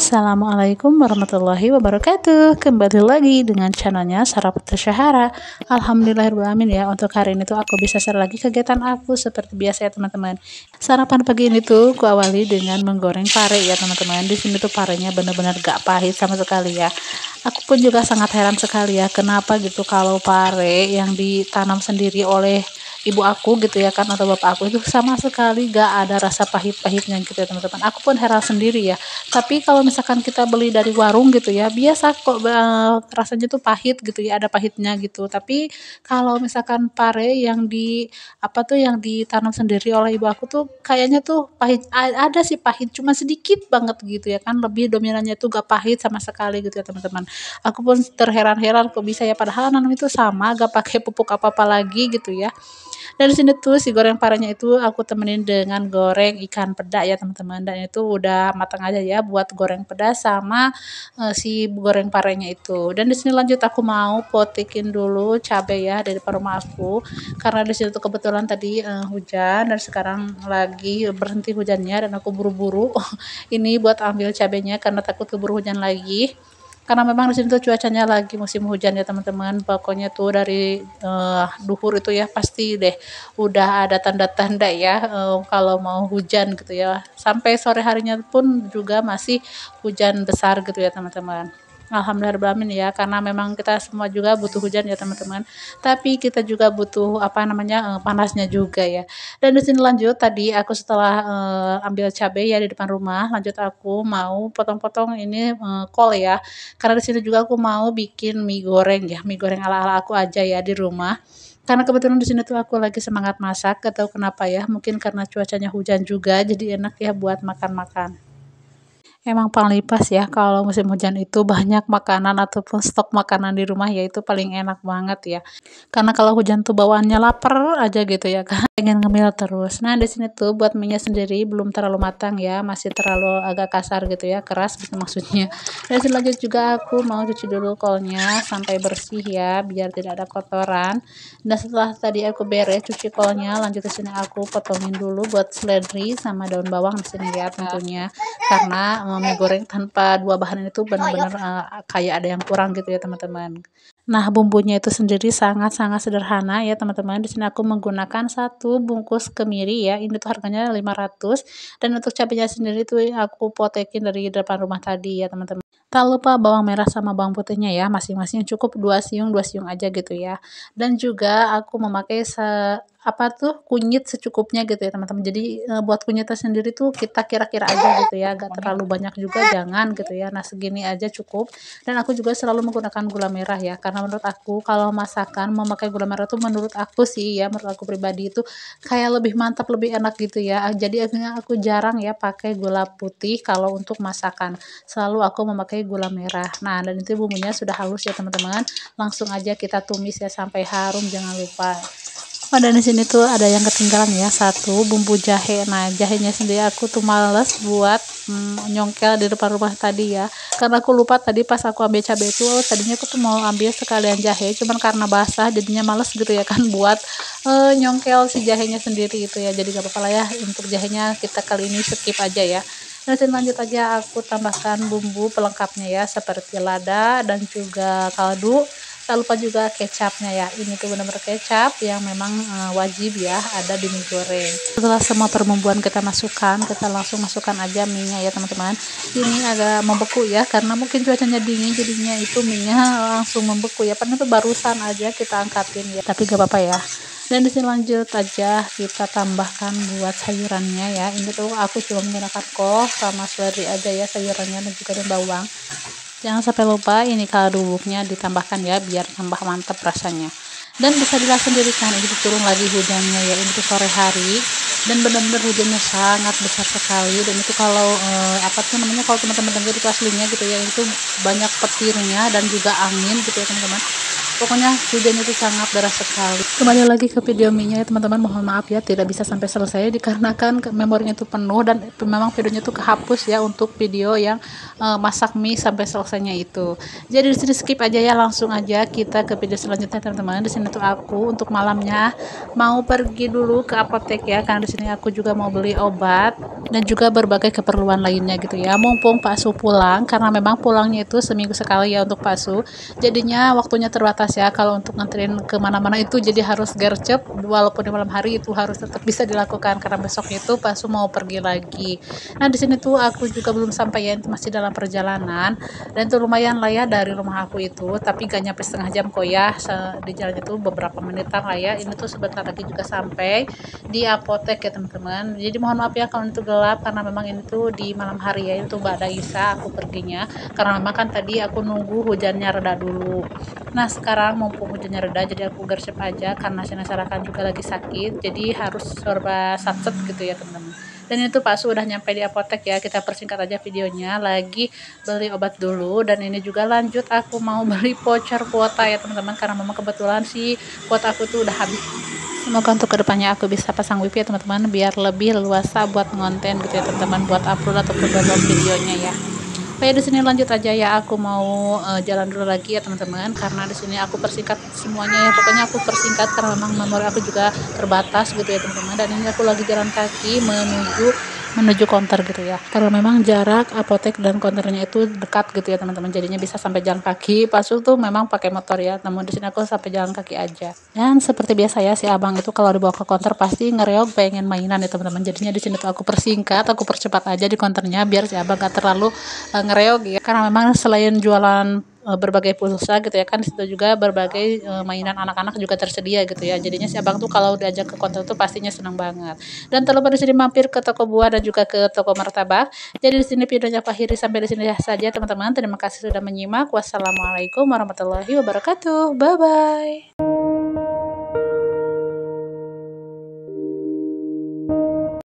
Assalamualaikum warahmatullahi wabarakatuh. Kembali lagi dengan channelnya Sarah Putri Syahara. Alhamdulillahirrahmanirrahim ya. Untuk hari ini tuh aku bisa share lagi kegiatan aku seperti biasa ya teman-teman. Sarapan pagi ini tuh aku awali dengan menggoreng pare ya teman-teman. Di sini tuh parenya benar-benar gak pahit sama sekali ya. Aku pun juga sangat heran sekali ya, kenapa gitu kalau pare yang ditanam sendiri oleh ibu aku gitu ya kan, atau bapak aku itu sama sekali gak ada rasa pahit-pahitnya gitu ya teman-teman. Aku pun heran sendiri ya. Tapi kalau misalkan kita beli dari warung gitu ya, biasa kok rasanya tuh pahit gitu ya, ada pahitnya gitu. Tapi kalau misalkan pare yang yang ditanam sendiri oleh ibu aku tuh kayaknya tuh pahit, ada sih pahit cuma sedikit banget gitu ya kan. Lebih dominannya tuh gak pahit sama sekali gitu ya teman-teman. Aku pun terheran-heran kok bisa ya, padahal nanam itu sama, gak pakai pupuk apa-apa lagi gitu ya. Dan di sini tuh si goreng parenya itu aku temenin dengan goreng ikan peda ya teman-teman. Dan itu udah matang aja ya buat goreng peda sama si goreng parenya itu. Dan di sini lanjut aku mau potikin dulu cabai ya dari depan rumah aku. Karena di situ tuh kebetulan tadi hujan dan sekarang lagi berhenti hujannya dan aku buru-buru ini buat ambil cabainya karena takut keburu hujan lagi. Karena memang di sini tuh cuacanya lagi musim hujan ya teman-teman. Pokoknya tuh dari duhur itu ya pasti deh udah ada tanda-tanda ya kalau mau hujan gitu ya. Sampai sore harinya pun juga masih hujan besar gitu ya teman-teman. Alhamdulillah ya, karena memang kita semua juga butuh hujan ya teman-teman. Tapi kita juga butuh panasnya juga ya. Dan di sini lanjut tadi aku setelah ambil cabai ya di depan rumah, lanjut aku mau potong-potong ini kol ya. Karena di sini juga aku mau bikin mie goreng ya, mie goreng ala-ala aku aja ya di rumah. Karena kebetulan di sini tuh aku lagi semangat masak, gak tahu kenapa ya, mungkin karena cuacanya hujan juga, jadi enak ya buat makan-makan. Emang paling pas ya kalau musim hujan itu banyak makanan ataupun stok makanan di rumah ya, itu paling enak banget ya. Karena kalau hujan tuh bawaannya lapar aja gitu ya kan, pengen ngemil terus. Nah di sini tuh buat minyak sendiri belum terlalu matang ya, masih terlalu agak kasar gitu ya, keras gitu maksudnya. Dan selanjutnya juga aku mau cuci dulu kolnya sampai bersih ya, biar tidak ada kotoran. Dan setelah tadi aku beres cuci kolnya, lanjut ke sini aku potongin dulu buat seledri sama daun bawang di sini ya tentunya. Karena mie goreng tanpa dua bahan itu benar-benar kayak ada yang kurang gitu ya teman-teman. Nah, bumbunya itu sendiri sangat-sangat sederhana ya teman-teman. Di sini aku menggunakan satu bungkus kemiri ya. Ini tuh harganya 500 dan untuk cabenya sendiri tuh aku potekin dari depan rumah tadi ya teman-teman. Tak lupa bawang merah sama bawang putihnya ya, masing-masing cukup 2 siung aja gitu ya. Dan juga aku memakai kunyit secukupnya gitu ya teman-teman. Jadi buat kunyitnya sendiri tuh kita kira-kira aja gitu ya, gak terlalu banyak juga jangan gitu ya. Nah segini aja cukup. Dan aku juga selalu menggunakan gula merah ya, karena menurut aku kalau masakan memakai gula merah tuh menurut aku sih ya, menurut aku pribadi itu kayak lebih mantap, lebih enak gitu ya. Jadi akhirnya aku jarang ya pakai gula putih kalau untuk masakan, selalu aku memakai gula merah. Nah dan itu bumbunya sudah halus ya teman-teman, langsung aja kita tumis ya sampai harum, jangan lupa. Oh dan di sini tuh ada yang ketinggalan ya, satu bumbu jahe. Nah jahenya sendiri aku tuh males buat nyongkel di depan rumah tadi ya, karena aku lupa tadi pas aku ambil cabai itu, tadinya aku tuh mau ambil sekalian jahe, cuman karena basah jadinya males gitu ya kan buat nyongkel si jahenya sendiri itu ya. Jadi gak apa-apa lah ya, untuk jahenya kita kali ini skip aja ya. Dan lanjut aja aku tambahkan bumbu pelengkapnya ya, seperti lada dan juga kaldu. Tak lupa juga kecapnya ya, ini tuh benar-benar kecap yang memang wajib ya ada di mie goreng. Setelah semua perbumbuan kita masukkan, kita langsung masukkan aja mie-nya ya teman-teman. Ini agak membeku ya, karena mungkin cuacanya dingin jadinya itu mie-nya langsung membeku ya, padahal itu barusan aja kita angkatin ya, tapi gak apa-apa ya. Dan di sini lanjut aja kita tambahkan buat sayurannya ya. Ini tuh aku cuma menggunakan kol sama seledri aja ya sayurannya, dan juga ada bawang. Jangan sampai lupa ini kaldu bubuknya ditambahkan ya, biar tambah mantap rasanya. Dan bisa dilihat sendiri kan, ini turun lagi hujannya ya, ini tuh sore hari dan benar-benar hujannya sangat besar sekali. Dan itu kalau kalau teman-teman dengar itu aslinya gitu ya, itu banyak petirnya dan juga angin gitu ya teman-teman. Pokoknya hujan itu sangat deras sekali. Kembali lagi ke video mie-nya ya teman-teman, mohon maaf ya tidak bisa sampai selesai dikarenakan memorinya itu penuh dan memang videonya itu kehapus ya untuk video yang masak mie sampai selesainya itu. Jadi di sini skip aja ya, langsung aja kita ke video selanjutnya teman-teman. Di sini tuh aku untuk malamnya mau pergi dulu ke apotek ya, karena di sini aku juga mau beli obat dan juga berbagai keperluan lainnya gitu ya. Mumpung Pak Su pulang, karena memang pulangnya itu seminggu sekali ya untuk Pak Su. Jadinya waktunya terbatas ya kalau untuk nganterin kemana-mana itu, jadi harus gercep walaupun di malam hari itu harus tetap bisa dilakukan karena besoknya itu Pak Su mau pergi lagi. Nah di sini tuh aku juga belum sampai ya, masih dalam perjalanan dan itu lumayan lah ya dari rumah aku itu, tapi gak nyampe setengah jam kok ya, di jalan itu beberapa menitan lah ya. Ini tuh sebentar lagi juga sampai di apotek ya teman-teman. Jadi mohon maaf ya kalau itu gelap karena memang ini tuh di malam hari ya, itu Ba'da Isya aku perginya karena memang kan tadi aku nunggu hujannya reda dulu. Nah sekarang mumpung hujannya reda jadi aku gercep aja karena si Nasarakan juga lagi sakit, jadi harus serba satset gitu ya teman-teman. Dan itu Pak Su udah nyampe di apotek ya, kita persingkat aja videonya, lagi beli obat dulu. Dan ini juga lanjut aku mau beli voucher kuota ya teman-teman, karena memang kebetulan sih kuota aku tuh udah habis. Semoga untuk kedepannya aku bisa pasang wifi ya teman-teman, biar lebih luasa buat ngonten gitu ya teman-teman, buat upload ataupun download videonya ya. Oke, di sini lanjut aja ya, aku mau jalan dulu lagi ya teman-teman, karena di sini aku persingkat semuanya ya. Pokoknya aku persingkat karena memang memori aku juga terbatas gitu ya teman-teman. Dan ini aku lagi jalan kaki menuju konter gitu ya, karena memang jarak apotek dan konternya itu dekat gitu ya teman-teman, jadinya bisa sampai jalan kaki. Pas itu memang pakai motor ya, namun di sini aku sampai jalan kaki aja. Dan seperti biasa ya, si abang itu kalau dibawa ke konter pasti ngereog pengen mainan ya teman-teman, jadinya di sini tuh aku persingkat, aku percepat aja di konternya biar si abang gak terlalu ngereog ya, karena memang selain jualan berbagai pulsa gitu ya kan, disitu juga berbagai mainan anak-anak juga tersedia gitu ya, jadinya si abang tuh kalau diajak ke konter tuh pastinya senang banget. Dan terlebih di sini mampir ke toko buah dan juga ke toko martabak. Jadi di sini videonya aku akhiri sampai di sini saja teman-teman, terima kasih sudah menyimak. Wassalamualaikum warahmatullahi wabarakatuh, bye bye.